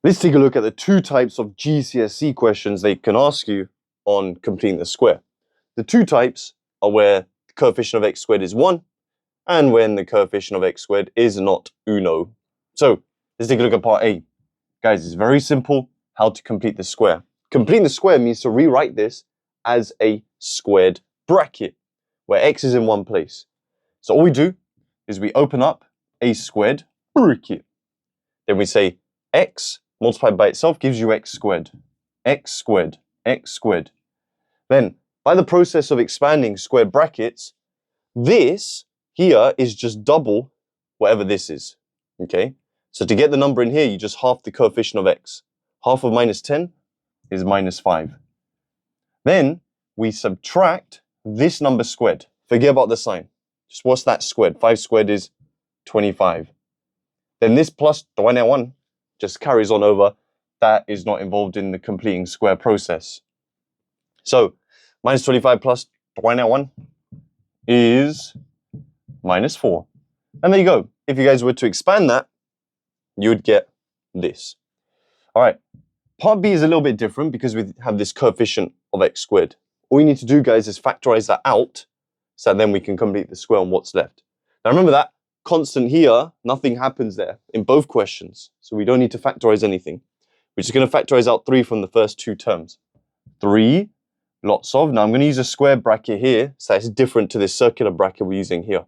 Let's take a look at the two types of GCSE questions they can ask you on completing the square. The two types are where the coefficient of x squared is 1 and when the coefficient of x squared is not uno. So let's take a look at part A. Guys, it's very simple how to complete the square. Completing the square means to rewrite this as a squared bracket where x is in one place. So all we do is we open up a squared bracket. Then we say x multiplied by itself gives you x squared, x squared, x squared. Then, by the process of expanding squared brackets, this here is just double whatever this is, okay? So to get the number in here, you just half the coefficient of x. Half of minus 10 is minus 5. Then, we subtract this number squared. Forget about the sign. Just what's that squared? 5 squared is 25. Then this plus 21 just carries on over. That is not involved in the completing square process. So, minus 25 plus 21 is minus 4. And there you go. If you guys were to expand that, you would get this. All right. Part B is a little bit different because we have this coefficient of x squared. All you need to do, guys, is factorize that out so then we can complete the square on what's left. Now remember that constant here, nothing happens there in both questions. So we don't need to factorize anything. We're just going to factorize out 3 from the first two terms. 3 lots of, now I'm going to use a square bracket here, so it's different to this circular bracket we're using here.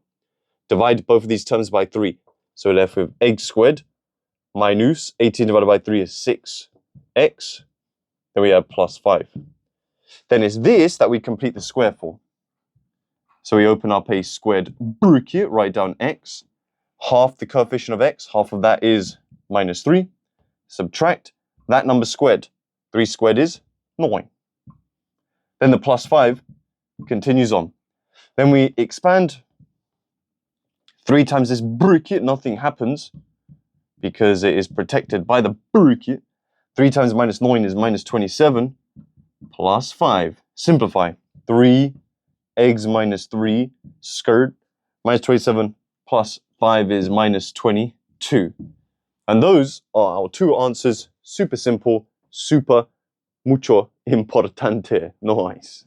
Divide both of these terms by 3. So we're left with x squared minus 18 divided by 3 is 6x. Then we have plus 5. Then it's this that we complete the square for. So we open up a squared bracket, write down x, half the coefficient of x, half of that is minus 3. Subtract that number squared. 3 squared is 9. Then the plus 5 continues on. Then we expand 3 times this bracket, nothing happens because it is protected by the bracket. 3 times minus 9 is minus 27 plus 5. Simplify. 3 eggs minus 3 skirt minus 27 plus 5 is minus 22. And those are our two answers. Super simple, super mucho importante. Nice.